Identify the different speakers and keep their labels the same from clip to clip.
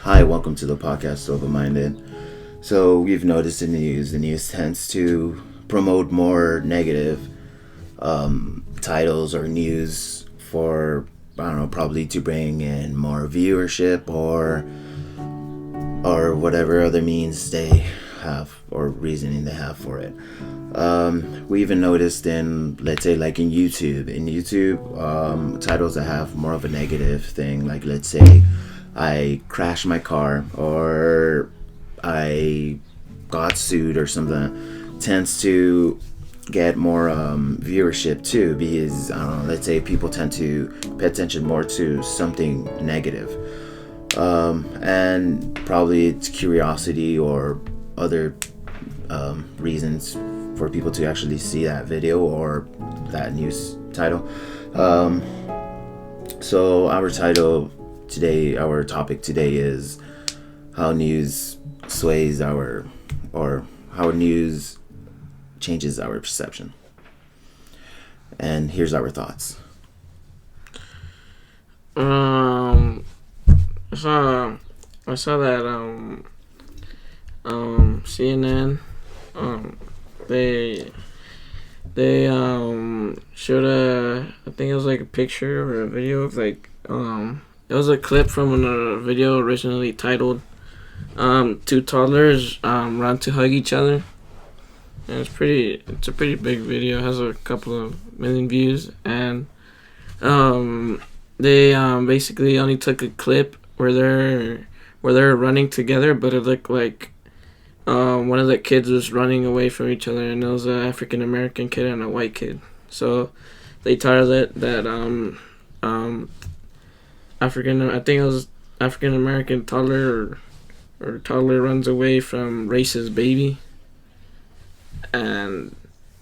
Speaker 1: Hi, welcome to the podcast Sober Minded. So we've noticed in the news tends to promote more negative titles or news for, I don't know, probably to bring in more viewership or whatever other means they have or reasoning they have for it. We even noticed in, let's say, like in YouTube, titles that have more of a negative thing, like let's say I crashed my car or I got sued or something, tends to get more viewership too, because I don't know, let's say people tend to pay attention more to something negative, and probably it's curiosity or other reasons for people to actually see that video or that news title. So our topic today is how news sways or how news changes our perception. And here's our thoughts.
Speaker 2: I saw that CNN they showed I think it was like a picture or a video of like it was a clip from a video originally titled two toddlers run to hug each other. And it's a pretty big video. It has a couple of million views, and they basically only took a clip where they're running together, but it looked like one of the kids was running away from each other, and it was an African American kid and a white kid. So they titled it that I think it was African American toddler or toddler runs away from racist baby. And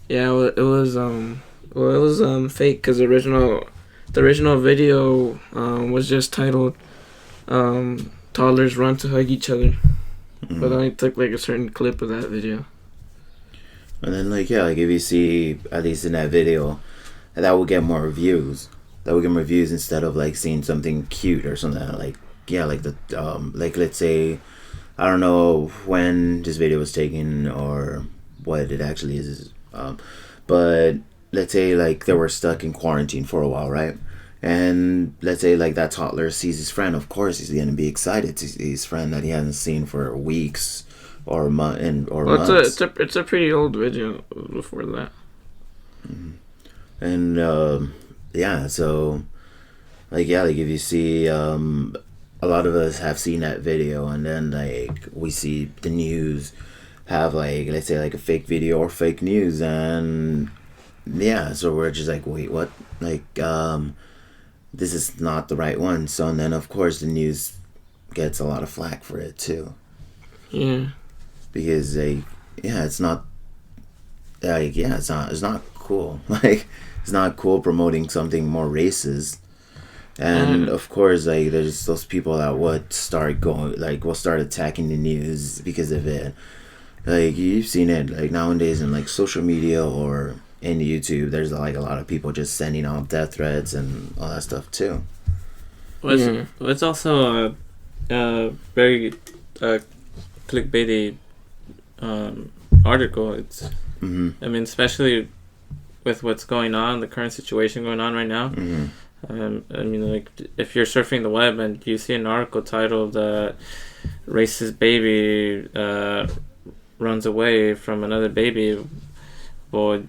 Speaker 2: yeah, it was fake, because the original video was just titled toddlers run to hug each other. Mm-hmm. But I only took like a certain clip of that video.
Speaker 1: And then like if you see, at least in that video, that will get more views. Instead of like seeing something cute or something like like let's say, I don't know when this video was taken or what it actually is, but let's say like they were stuck in quarantine for a while, right? And let's say like that toddler sees his friend. Of course he's gonna be excited to see his friend that he hasn't seen for weeks or months.
Speaker 2: It's a pretty old video before that.
Speaker 1: Mm-hmm. And so like if you see, a lot of us have seen that video, and then like we see the news have like, let's say like a fake video or fake news, and so we're just like, wait, what? Like this is not the right one. So, and then of course the news gets a lot of flack for it too.
Speaker 2: Yeah.
Speaker 1: Because it's not cool. Like it's not cool promoting something more racist. And of course, like there's those people that will start attacking the news because of it. Like you've seen it like nowadays in like social media or in YouTube, there's like a lot of people just sending out death threats and all that stuff too.
Speaker 3: Well, it's also a very clickbaity article. It's
Speaker 1: Mm-hmm.
Speaker 3: I mean, especially with what's going on, the current situation going on right now.
Speaker 1: Mm-hmm.
Speaker 3: I mean, like, if you're surfing the web and you see an article titled "Racist Baby Runs Away from Another Baby," well,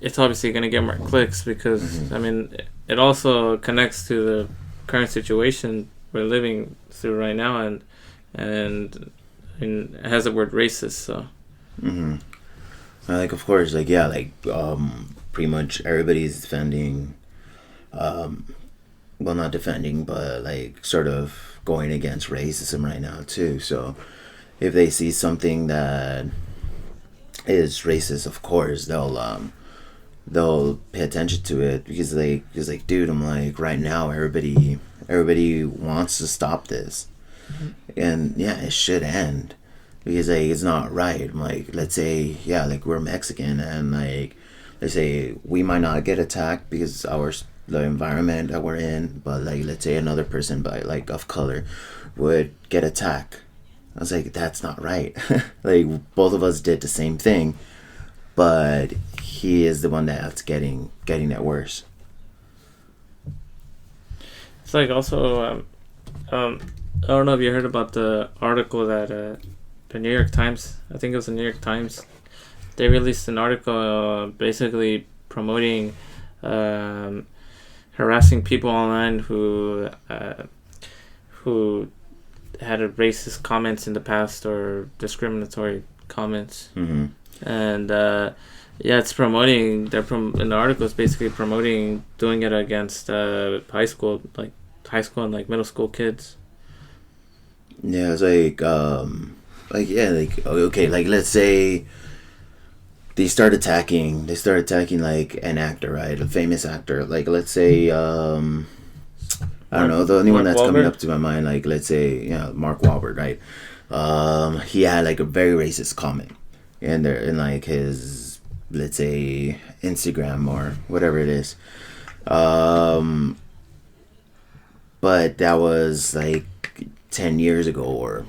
Speaker 3: it's obviously going to get more clicks because,
Speaker 1: mm-hmm.
Speaker 3: I mean, it also connects to the current situation we're living through right now, and it has the word racist, so.
Speaker 1: Mm-hmm. Like, of course, like, pretty much everybody's defending, well, not defending, but, like, sort of going against racism right now, too. So, if they see something that is racist, of course, they'll pay attention to it, because, like, dude, I'm like, right now, everybody wants to stop this. Mm-hmm. And, it should end. Because like it's not right. Like let's say like we're Mexican, and like let's say we might not get attacked because the environment that we're in, but like let's say another person by like of color would get attacked. I was like, that's not right. Like both of us did the same thing, but he is the one that's getting it worse.
Speaker 3: It's like also, I don't know if you heard about the article that the New York Times, I think it was the New York Times, they released an article basically promoting harassing people online who had a racist comments in the past or discriminatory comments.
Speaker 1: Mm-hmm.
Speaker 3: And yeah, it's promoting. In the article, it's basically promoting doing it against high school and like middle school kids.
Speaker 1: Yeah, it's like yeah, like okay, like let's say they start attacking like an actor, right? A famous actor. Like let's say I don't know, the only one
Speaker 3: Mark
Speaker 1: that's coming
Speaker 3: Wahlberg?
Speaker 1: up to my mind, like let's say, yeah, Mark Wahlberg, right? He had like a very racist comment, and there in like his, let's say, Instagram or whatever it is. But that was like 10 years ago or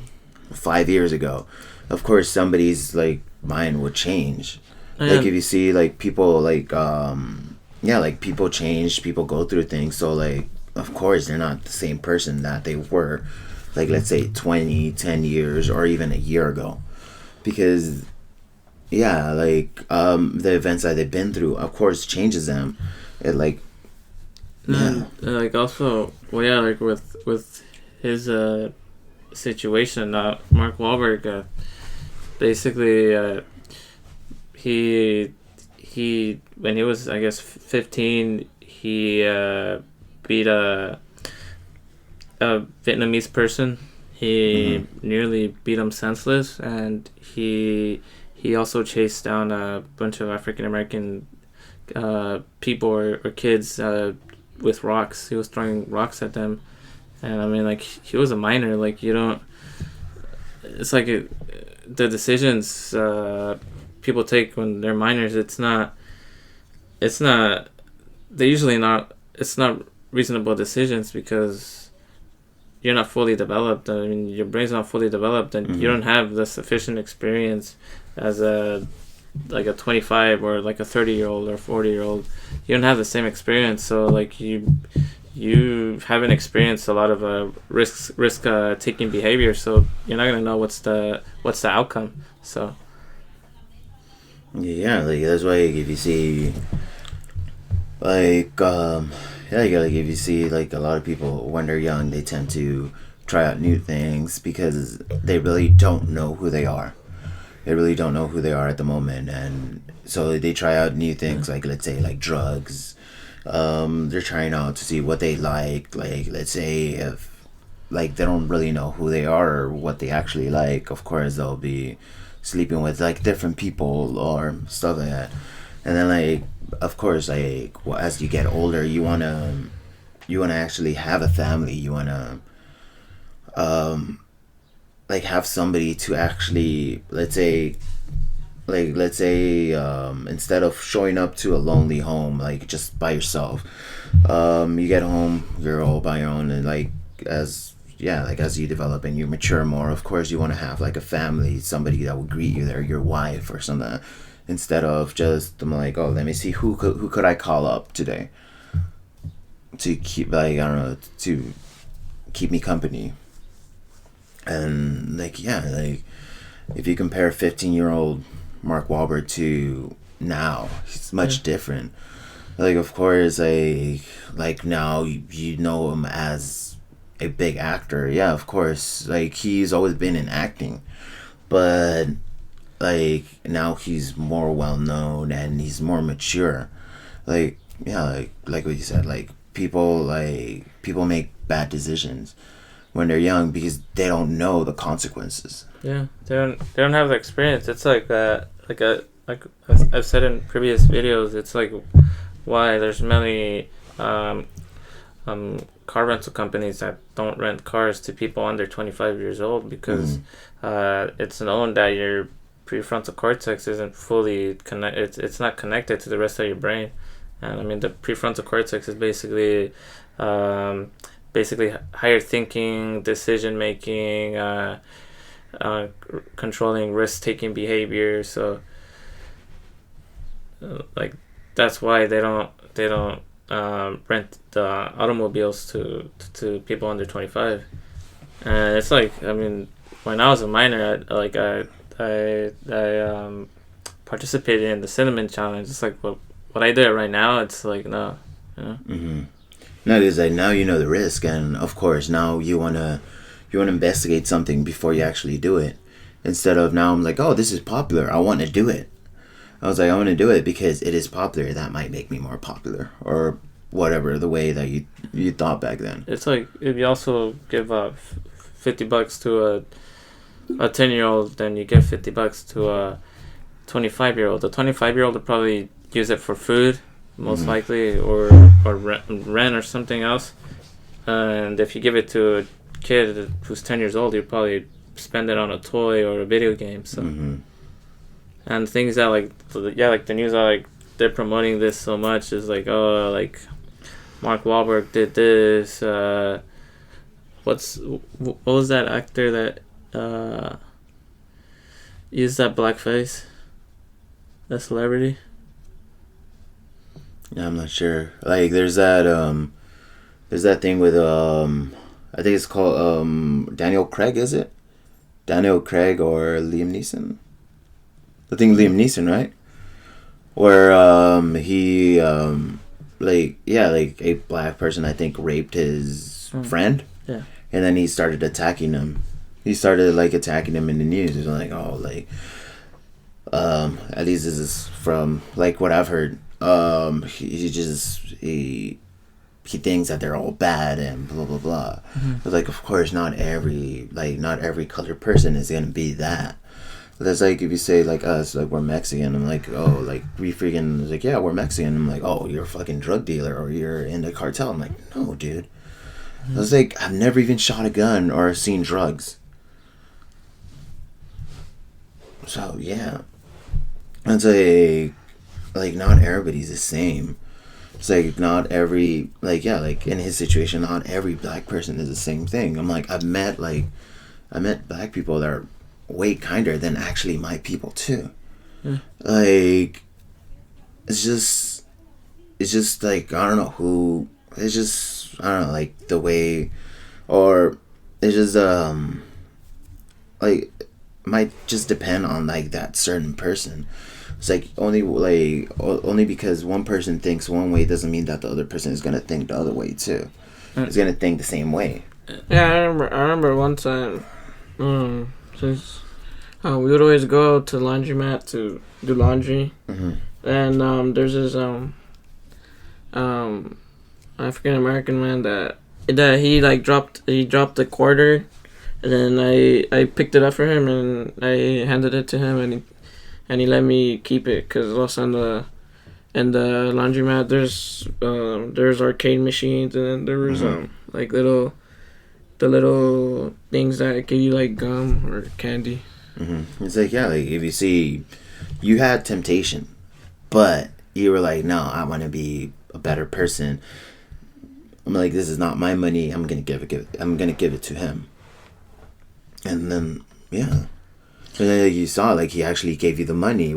Speaker 1: 5 years ago. Of course, somebody's like mind would change. Like if you see like people like yeah, like people change, people go through things, so like of course they're not the same person that they were like let's say 10 years or even a year ago, because yeah, like the events that they've been through of course changes them. It like yeah.
Speaker 3: Like also, well, yeah, like with his situation, Mark Wahlberg, basically, he when he was, I guess, 15, he beat a Vietnamese person. He nearly beat him senseless, and he also chased down a bunch of African American people or kids with rocks. He was throwing rocks at them, and I mean, like, he was a minor. Like, you don't. It's like the decisions people take when they're minors. It's not. They usually not. It's not reasonable decisions because you're not fully developed. I mean, your brain's not fully developed, and you don't have the sufficient experience as a 25 or like a 30-year-old or 40-year-old. You don't have the same experience, so like you haven't experienced a lot of risk taking behavior, so you're not gonna know what's the outcome. So
Speaker 1: yeah, like that's why if you see like yeah, like if you see like a lot of people when they're young, they tend to try out new things because they really don't know who they are. They really don't know who they are at the moment, and so they try out new things, like let's say like drugs. They're trying out to see what they like let's say if like they don't really know who they are or what they actually like, of course they'll be sleeping with like different people or stuff like that. And then like of course like as you get older, you wanna actually have a family. You wanna like have somebody to actually let's say instead of showing up to a lonely home like just by yourself, you get home, you're all by your own, and like as you develop and you mature more, of course you want to have like a family, somebody that will greet you there, your wife or something, instead of just I'm like, oh, let me see who could I call up today to keep like I don't know, to keep me company. And like yeah, like if you compare 15-year-old Mark Wahlberg to now, it's much different. Like of course like now you know him as a big actor, yeah, of course, like he's always been in acting, but like now he's more well known and he's more mature. Like yeah, like what you said, like people make bad decisions when they're young because they don't know the consequences.
Speaker 3: yeah, they don't have the experience. It's like I've said in previous videos. It's like why there's many car rental companies that don't rent cars to people under 25 years old because it's known that your prefrontal cortex isn't fully connected. It's not connected to the rest of your brain, And I mean, the prefrontal cortex is basically higher thinking, decision making, controlling risk-taking behavior. So, like, that's why they don't rent the automobiles to people under 25. And it's like, I mean, when I was a minor, I participated in the cinnamon challenge. It's like what I do right now. It's like no, you know.
Speaker 1: Mm-hmm. No, because like now you know the risk, and of course now you wanna investigate something before you actually do it. Instead of now I'm like, oh, this is popular, I want to do it. I was like, I want to do it because it is popular. That might make me more popular, or whatever the way that you thought back then.
Speaker 3: It's like if you also give $50 to a 10-year-old, then you give $50 to a 25-year-old. The 25-year-old will probably use it for food, most likely, or rent or something else. And if you give it to a kid who's 10 years old, you probably spend it on a toy or a video game. So, and things that like the news are like they're promoting this so much is like, oh, like Mark Wahlberg did this. What was that actor that used that blackface? That celebrity?
Speaker 1: Yeah, I'm not sure. Like, there's that thing with I think it's called Daniel Craig. Is it Daniel Craig or Liam Neeson? I think Liam Neeson, right? Where he like a black person, I think, raped his friend.
Speaker 3: Yeah.
Speaker 1: And then he started attacking him. He started like attacking him in the news. He was like, oh, like at least this is from like what I've heard. He thinks that they're all bad and blah blah blah. But like, of course, not every colored person is gonna be that. That's like if you say like us, like we're Mexican. I'm like, oh, like we freaking like, yeah, we're Mexican. I'm like, oh, you're a fucking drug dealer or you're in the cartel. I'm like, no, dude. I was like, I've never even shot a gun or seen drugs. So yeah, it's like not everybody's the same. It's like not every like in his situation, not every black person is the same thing. I'm like, I met black people that are way kinder than actually my people too. Like it's just like I don't know who. It's just I don't know, like the way, or it's just like might just depend on like that certain person. It's like only because one person thinks one way doesn't mean that the other person is gonna think the other way too. It's gonna think the same way.
Speaker 2: Yeah, I remember one time, since we would always go to the laundromat to do laundry, and there's this African American man that he like dropped a quarter, and then I picked it up for him and I handed it to him and he let me keep it because also in the laundromat there's arcade machines, and then there was like little things that give you like gum or candy.
Speaker 1: It's like, yeah, like if you see you had temptation but you were like, no, I want to be a better person. I'm like, this is not my money. I'm gonna give it to him. And then yeah. And then like, you saw like he actually gave you the money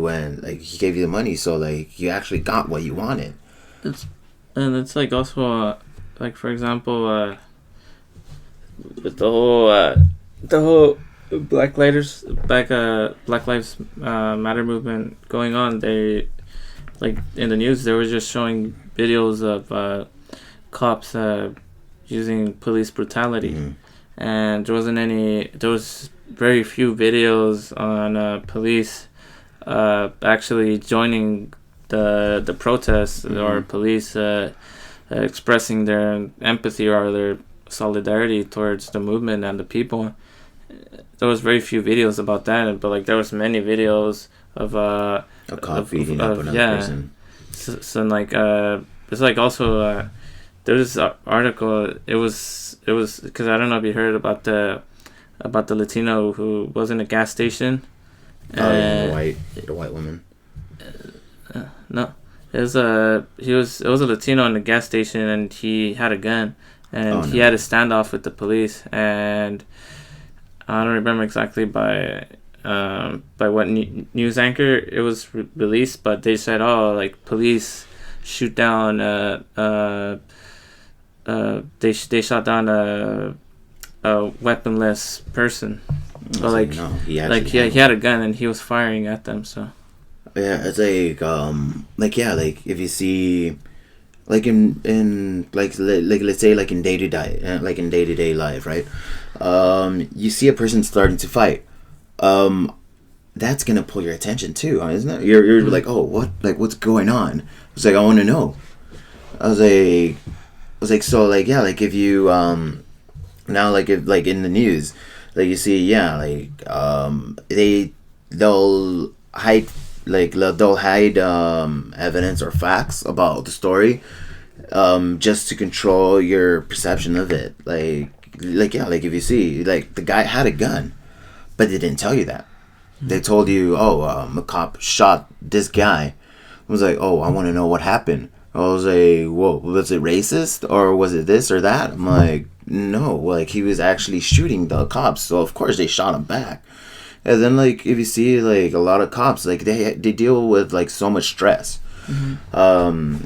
Speaker 1: so like you actually got what you wanted.
Speaker 3: It's like also like for example with the whole Black Lives Matter movement going on, they like in the news they were just showing videos of cops using police brutality, and there was very few videos on police actually joining the protests or police expressing their empathy or their solidarity towards the movement and the people. There was very few videos about that, but like there was many videos of a
Speaker 1: cop beating up another person.
Speaker 3: So like it's like also there was this article. It was because I don't know if you heard about the Latino who was in a gas station.
Speaker 1: The white woman.
Speaker 3: No, It was it was a Latino in the gas station, and he had a gun, and he
Speaker 1: no.
Speaker 3: had a standoff with the police, and I don't remember exactly by what news anchor it was released, but they said, oh, like police shoot down they shot down a weaponless person.
Speaker 1: It's
Speaker 3: Or like
Speaker 1: no,
Speaker 3: he had a gun and he was firing at them. So
Speaker 1: yeah, it's like yeah, like if you see, like in like let's say like in day to day, like in day to day life, right? You see a person starting to fight, that's gonna pull your attention too, isn't it? You're like, oh, what's going on? It's like I want to know. I was like, so like yeah, like if you now like if like in the news, like you see yeah like they'll hide they'll hide evidence or facts about the story just to control your perception of it. Like yeah, like if you see like the guy had a gun, but they didn't tell you that. They told you, oh, a cop shot this guy. I was like, oh, I want to know what happened. I was like, whoa, was it racist or was it this or that? I'm like, no, like he was actually shooting the cops, so of course they shot him back. And then like if you see like a lot of cops, like they deal with like so much stress, and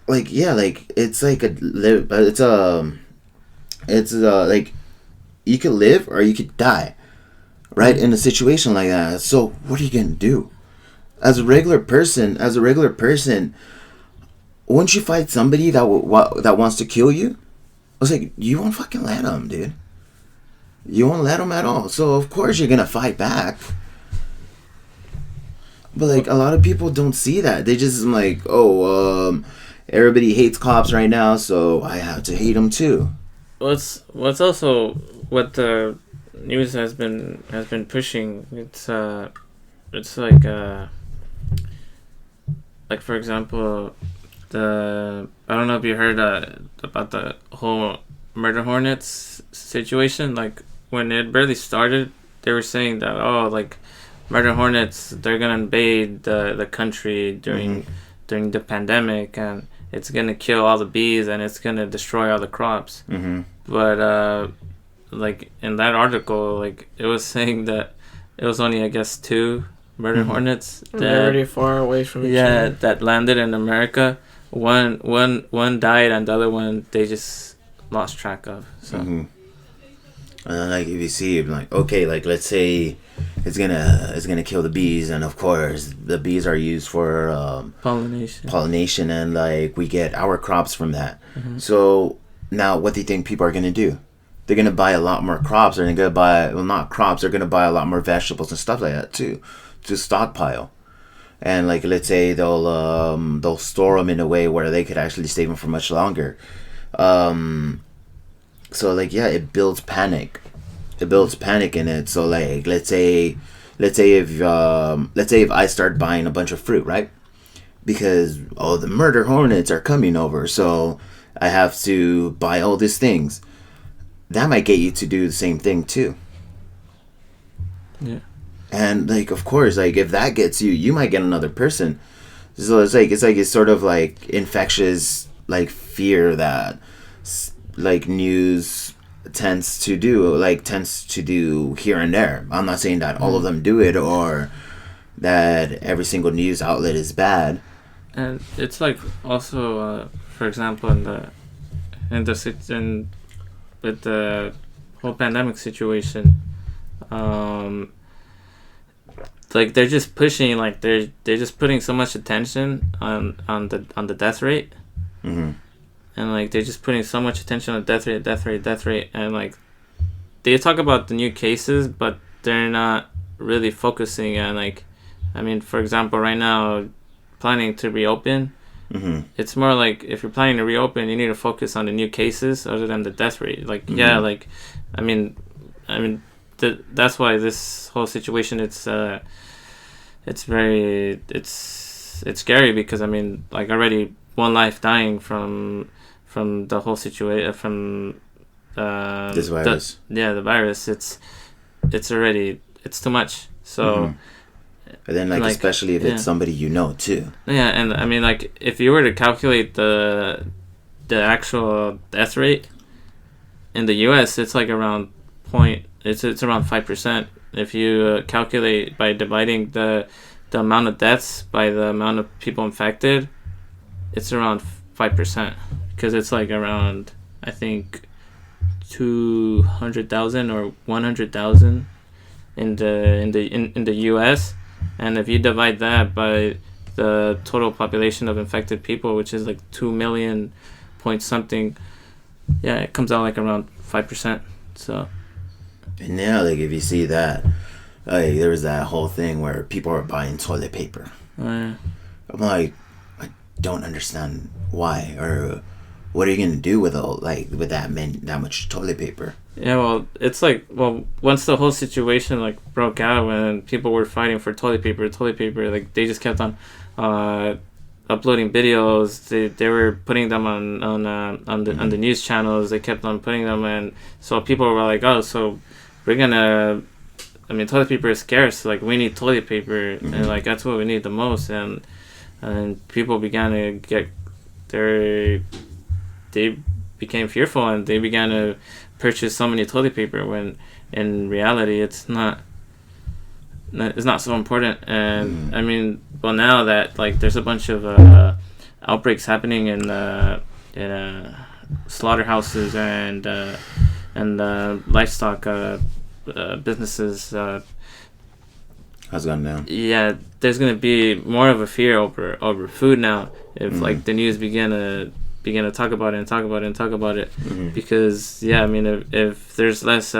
Speaker 1: like yeah, like it's like it's like you could live or you could die, right? In a situation like that. So what are you gonna do? As a regular person, once you fight somebody that wants to kill you, I was like, you won't fucking let them, dude. You won't let them at all. So of course you're gonna fight back. But like a lot of people don't see that. They just like, oh, everybody hates cops right now, so I have to hate them too.
Speaker 3: what's also what the news has been pushing. It's like for example, I don't know if you heard about the whole murder hornets situation. Like when it barely started, they were saying that like murder hornets, they're gonna invade the country during the pandemic, and it's gonna kill all the bees and it's gonna destroy all the crops. But like in that article, like it was saying that it was only I guess 2 murder hornets that
Speaker 2: they're already far away from each other.
Speaker 3: that landed in America. One died and the other one they just lost track of. So
Speaker 1: And then, like if you see, like okay, like let's say it's gonna kill the bees, and of course the bees are used for pollination, and like we get our crops from that. So now, what do you think people are gonna do? They're gonna buy a lot more crops. They're gonna buy not crops. They're gonna buy a lot more vegetables and stuff like that too, to stockpile. And like let's say they'll store them in a way where they could actually save them for much longer. So like yeah, it builds panic. It builds panic in it. So like let's say if I start buying a bunch of fruit, right? Because the murder hornets are coming over, so I have to buy all these things. That might get you to do the same thing too.
Speaker 3: yeah.
Speaker 1: And like of course, like if that gets you, you might get another person. So it's sort of like infectious like fear that like news tends to do here and there. I'm not saying that all of them do it or that every single news outlet is bad.
Speaker 3: And it's like also for example with the whole pandemic situation, like they're just pushing, like they're just putting so much attention on the death rate. And like they're just putting so much attention on death rate, and like they talk about the new cases, but they're not really focusing on like, I mean, for example, right now, planning to reopen. It's more like if you're planning to reopen, you need to focus on the new cases other than the death rate. Like yeah, like I mean, that's why this whole situation it's scary because I mean like already one life dying from the whole situation from
Speaker 1: This virus.
Speaker 3: the virus. It's already it's too much. So
Speaker 1: And then, like especially if
Speaker 3: yeah.
Speaker 1: it's somebody you know too.
Speaker 3: Yeah, and I mean, like, if you were to calculate the actual death rate in the U.S., it's like around it's around 5%. If you calculate by dividing the amount of deaths by the amount of people infected, it's around 5%, because it's like around, I think, 200,000 or 100,000 in the U.S. And if you divide that by the total population of infected people, which is like 2 million point something, yeah, it comes out like around 5%. So,
Speaker 1: and now, like, if you see that, like, there was that whole thing where people are buying toilet paper. I'm like, I don't understand why, or what are you gonna do with that much toilet paper?
Speaker 3: Yeah, well, it's like, well, once the whole situation like broke out, when people were fighting for toilet paper, like, they just kept on uploading videos. They were putting them on the news channels. They kept on putting them, and so people were like, oh, so we're gonna, I mean, toilet paper is scarce. Like, we need toilet paper, and like that's what we need the most. And people began to get they became fearful, and they began to purchase so many toilet paper, when in reality it's not so important. And I mean, well, now that like there's a bunch of outbreaks happening in slaughterhouses and livestock businesses,
Speaker 1: has gone down.
Speaker 3: Yeah, there's gonna be more of a fear over food now, if like the news begin to talk about it, because yeah, I mean, if there's less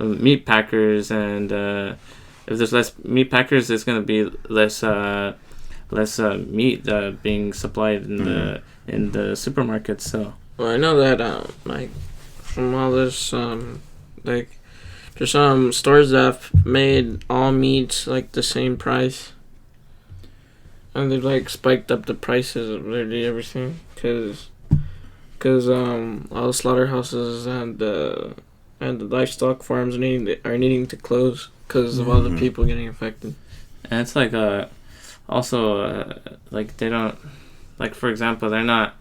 Speaker 3: meat packers, and if there's less meat packers, there's gonna be less meat being supplied in the supermarkets. So,
Speaker 2: well, I know that like from all this like there's some stores that have made all meats like the same price, and they've like spiked up the prices of literally everything, because all the slaughterhouses and the livestock farms are needing to close because of all the people getting infected.
Speaker 3: And it's like also like they don't, like, for example, they're not,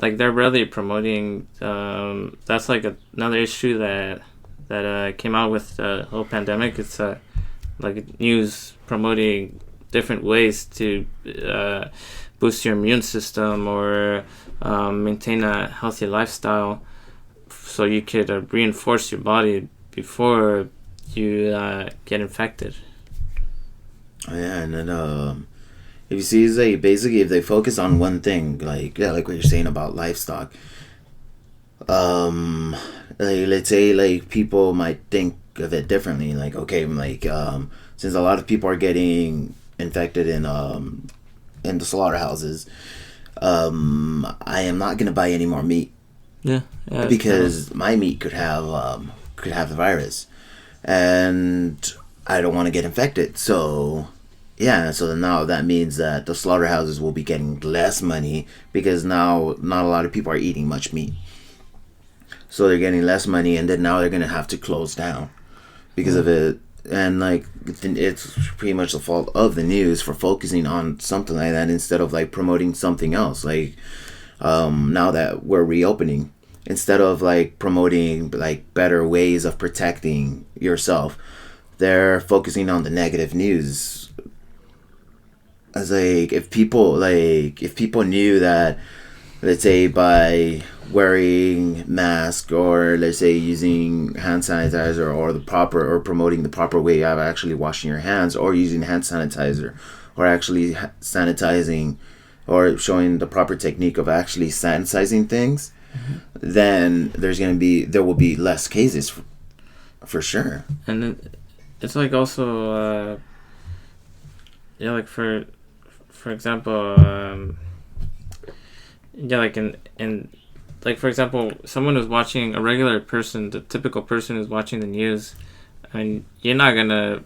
Speaker 3: like, they're really promoting that's like another issue that came out with the whole pandemic. It's like news promoting different ways to boost your immune system, or maintain a healthy lifestyle, so you could reinforce your body before you get infected.
Speaker 1: Oh, yeah, and then if you see, it's like basically if they focus on one thing, like like what you're saying about livestock, like, let's say like people might think of it differently. Like, okay, like since a lot of people are getting infected in the slaughterhouses, I am not gonna buy any more meat.
Speaker 3: Yeah,
Speaker 1: because my meat could have the virus, and I don't want to get infected. So yeah, so now that means that the slaughterhouses will be getting less money, because now not a lot of people are eating much meat. So they're getting less money, and then now they're gonna have to close down because of it. And like, it's pretty much the fault of the news for focusing on something like that instead of like promoting something else. Like, now that we're reopening, instead of like promoting like better ways of protecting yourself, they're focusing on the negative news. As like, if people knew that, let's say, by wearing mask, or let's say using hand sanitizer, or promoting the proper way of actually washing your hands, or using hand sanitizer, or actually sanitizing, or showing the proper technique of actually sanitizing things, then there will be less cases for sure.
Speaker 3: And then it's like also yeah, like for example, yeah, like in like, for example, someone who's watching, a regular person, the typical person who's watching the news, and you're not gonna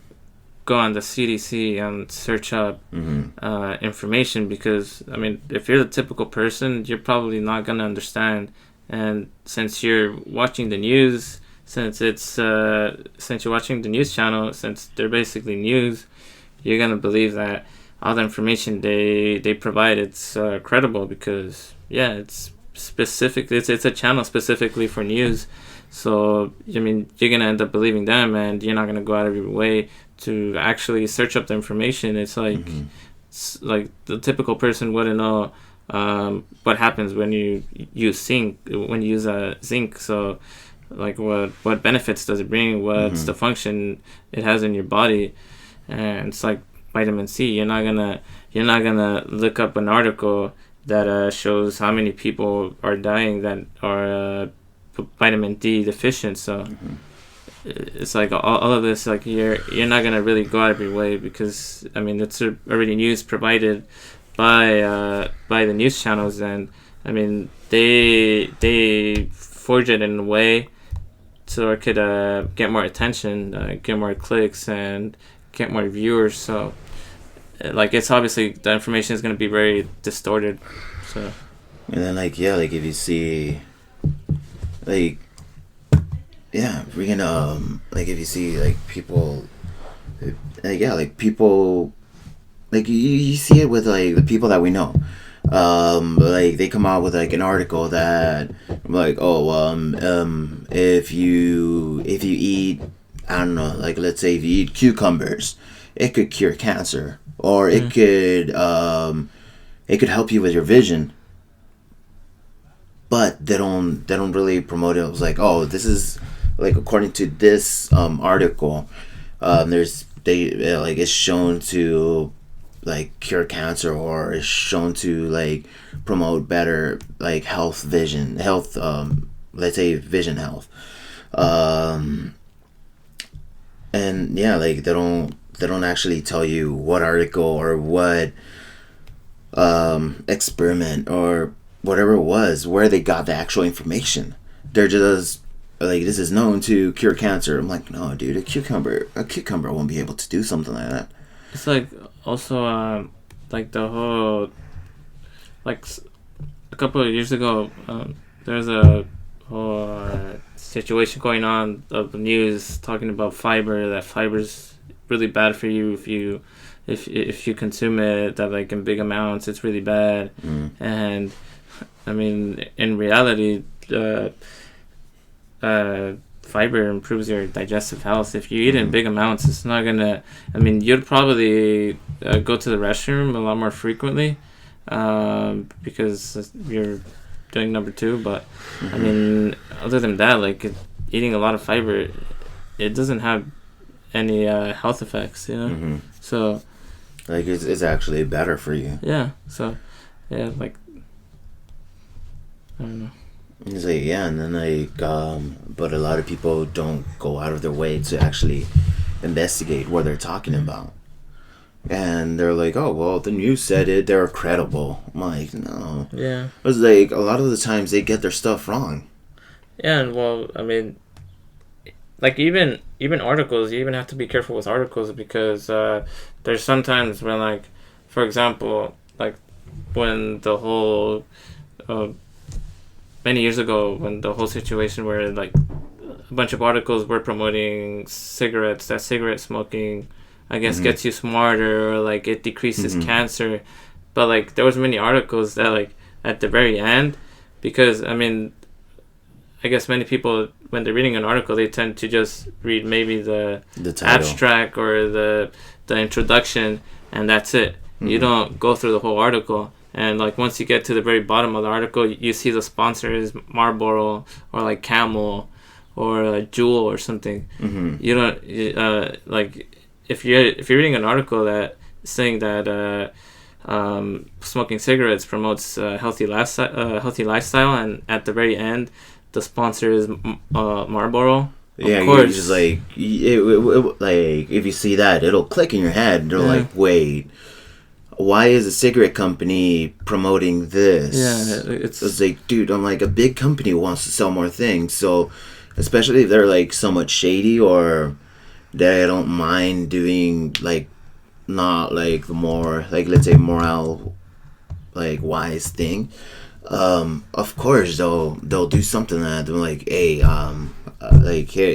Speaker 3: go on the CDC and search up information, because I mean, if you're the typical person, you're probably not gonna understand. And since you're watching the news, since since you're watching the news channel, since they're basically news, you're gonna believe that all the information they provide, it's credible, because it's specific. It's a channel specifically for news. So I mean, you're gonna end up believing them, and you're not gonna go out of your way to actually search up the information. It's like like the typical person wouldn't know what happens when you use zinc. So like what benefits does it bring? What's the function it has in your body? And it's like vitamin C. You're not gonna look up an article that shows how many people are dying that are vitamin D deficient. So it's like all of this, like you're not gonna really go out of your way, because I mean it's already news provided by the news channels, and I mean they forge it in a way so it could get more attention, get more clicks, and get more viewers. So like it's obviously the information is going to be very distorted. So
Speaker 1: and then like if you see like we can like if you see like people like people like you see it with like the people that we know, like they come out with like an article that like if you eat, I don't know, like let's say if you eat cucumbers, it could cure cancer, or it could help you with your vision. But they don't really promote it. It was like, oh, this is like according to this article, it's shown to like cure cancer, or is shown to like promote better like vision health, let's say vision health, and like they don't actually tell you what article or what experiment or whatever it was where they got the actual information. They're just like, this is known to cure cancer. I'm like, no, dude, a cucumber won't be able to do something like that.
Speaker 3: It's like also like the whole, like a couple of years ago, there's a whole situation going on of the news talking about fiber. That fiber's really bad for you if you consume it. That like in big amounts, it's really bad. And I mean, in reality, fiber improves your digestive health. If you eat it in big amounts, it's not gonna. I mean, you'd probably go to the restroom a lot more frequently, because you're doing number two. But I mean, other than that, like eating a lot of fiber, it doesn't have any health effects. You know, so
Speaker 1: like it's actually better for you.
Speaker 3: Yeah. So like I don't know.
Speaker 1: It's like, and then like, but a lot of people don't go out of their way to actually investigate what they're talking about. And they're like, oh, well, the news said it, they're credible. I'm like, no.
Speaker 3: Yeah.
Speaker 1: It's like, a lot of the times they get their stuff wrong.
Speaker 3: Yeah, and well, I mean, like even articles, you even have to be careful with articles, because there's sometimes when, like, for example, like when the whole... many years ago, when the whole situation where like a bunch of articles were promoting cigarettes, that cigarette smoking, I guess, gets you smarter, or like it decreases cancer, but like there was many articles that like at the very end, because I mean, I guess many people when they're reading an article, they tend to just read maybe the abstract or the introduction, and that's it. You don't go through the whole article. And like once you get to the very bottom of the article, you see the sponsors, Marlboro or like Camel or Juul or something. You don't like if you're reading an article that saying that smoking cigarettes promotes healthy lifestyle, and at the very end, the sponsor is Marlboro.
Speaker 1: Yeah, you're just like like if you see that, it'll click in your head. They're like, wait. Why is a cigarette company promoting this?
Speaker 3: Yeah,
Speaker 1: it's like, dude, I'm like, a big company wants to sell more things. So, especially if they're like somewhat shady, or they don't mind doing like not like the more like, let's say, moral like wise thing. Of course they'll do something that they're like, hey, like here,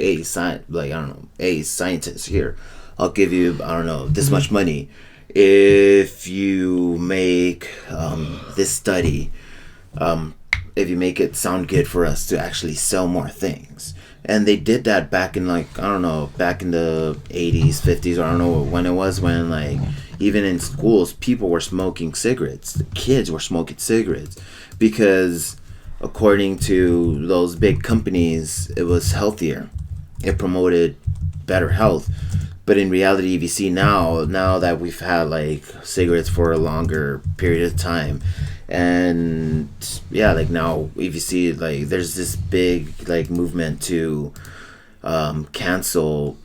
Speaker 1: like I don't know, a scientist here. I'll give you, I don't know, this much money if you make this study, if you make it sound good for us to actually sell more things. And they did that back in, like, I don't know, back in the 80s, 50s, or I don't know when it was, when, like, even in schools, people were smoking cigarettes. The kids were smoking cigarettes because, according to those big companies, it was healthier. It promoted better health. But in reality, if you see now that we've had, like, cigarettes for a longer period of time, and yeah, like, now if you see, like, there's this big, like, movement to cancel,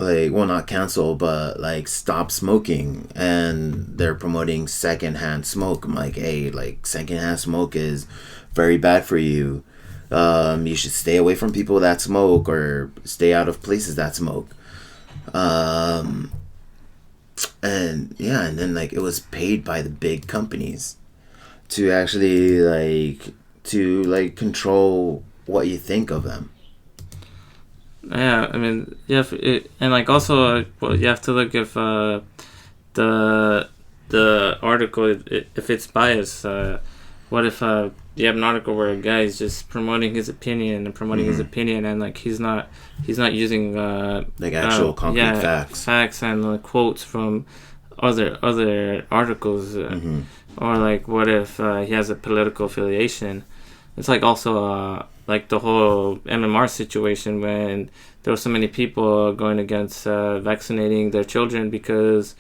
Speaker 1: like, well, not cancel, but, like, stop smoking, and they're promoting secondhand smoke. I'm like, hey, like, secondhand smoke is very bad for you. You should stay away from people that smoke, or stay out of places that smoke. And yeah, and then, like, it was paid by the big companies to actually, like, control what you think of them.
Speaker 3: Yeah, I mean, yeah, and like also, well, you have to look if the article, if it's biased. What if you have an article where a guy is just promoting his opinion and promoting his opinion, and like he's not using
Speaker 1: like actual concrete
Speaker 3: facts and quotes from other articles, or like what if he has a political affiliation? It's like also like the whole MMR situation, when there were so many people going against vaccinating their children because,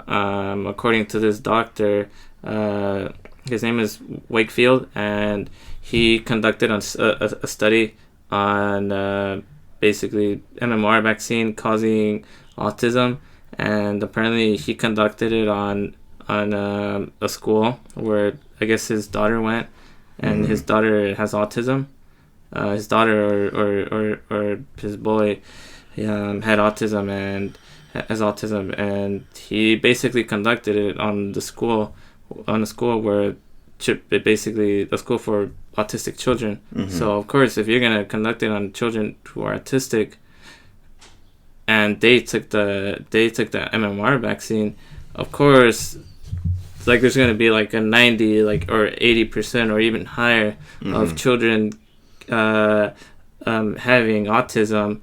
Speaker 3: according to this doctor, his name is Wakefield, and he conducted a study on basically MMR vaccine causing autism, and apparently he conducted it on a school where I guess his daughter went, and his daughter has autism. His daughter or his boy had autism and has autism, and he basically conducted it on a school where basically a school for autistic children. So of course, if you're gonna conduct it on children who are autistic, and they took the MMR vaccine, of course, like there's gonna be like a 90, like, or 80% or even higher of children having autism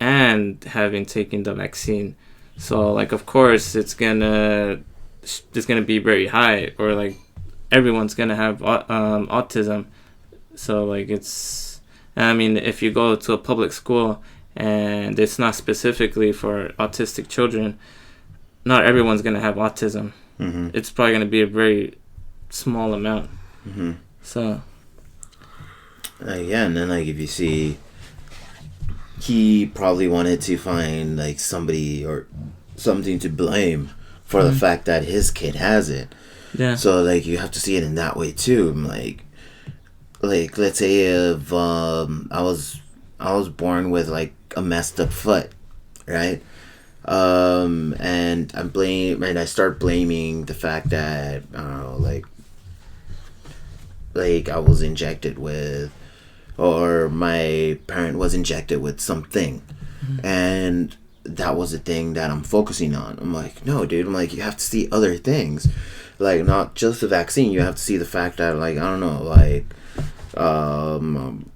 Speaker 3: and having taken the vaccine. So like of course it's gonna be very high, or like everyone's gonna have autism. So like it's, I mean, if you go to a public school and it's not specifically for autistic children, not everyone's gonna have autism. It's probably gonna be a very small amount. So
Speaker 1: yeah, and then, like, if you see, he probably wanted to find, like, somebody or something to blame for the fact that his kid has it.
Speaker 3: Yeah.
Speaker 1: So, like, you have to see it in that way too. Like let's say if I was born with, like, a messed up foot, right? And I start blaming the fact that, I don't know, like I was injected with, or my parent was injected with something, and that was the thing that I'm focusing on. I'm like, no, dude. I'm like, you have to see other things, like, not just the vaccine. You have to see the fact that, like, I don't know, like,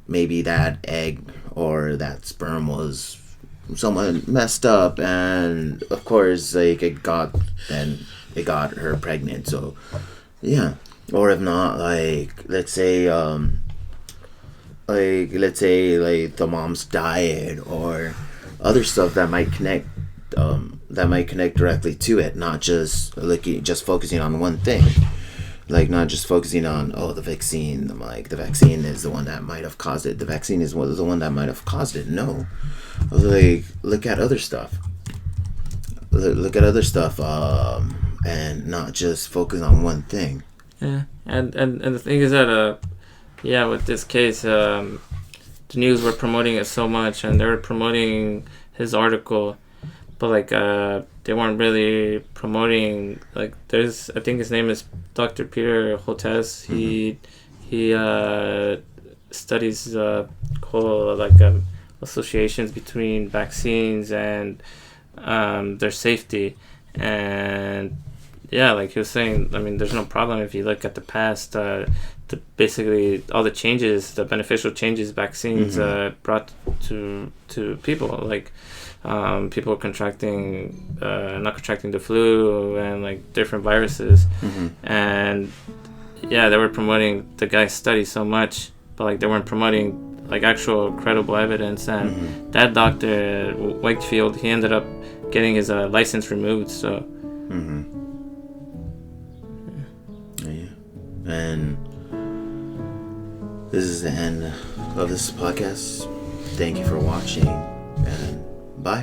Speaker 1: maybe that egg or that sperm was someone messed up, and of course, like, it got her pregnant. So yeah. Or if not, like, let's say the mom's diet, or other stuff that might connect directly to it, not just focusing on one thing, like, not just focusing on, the vaccine. I'm like, the vaccine is the one that might have caused it. The vaccine is the one that might have caused it. No, like, look at other stuff. Look at other stuff, and not just focus on one thing.
Speaker 3: Yeah, and the thing is that with this case, the news were promoting it so much, and they were promoting his article, but like they weren't really promoting, like, there's, I think his name is Dr. Peter Hotez. He studies whole associations between vaccines and their safety. And yeah, like he was saying, I mean, there's no problem if you look at the past. Basically all the changes, the beneficial changes vaccines brought to people, like people contracting, not contracting the flu and like different viruses, and yeah, they were promoting the guy's study so much, but like they weren't promoting like actual credible evidence. And that doctor Wakefield, he ended up getting his license removed. So
Speaker 1: yeah. And this is the end of this podcast. Thank you for watching, and bye.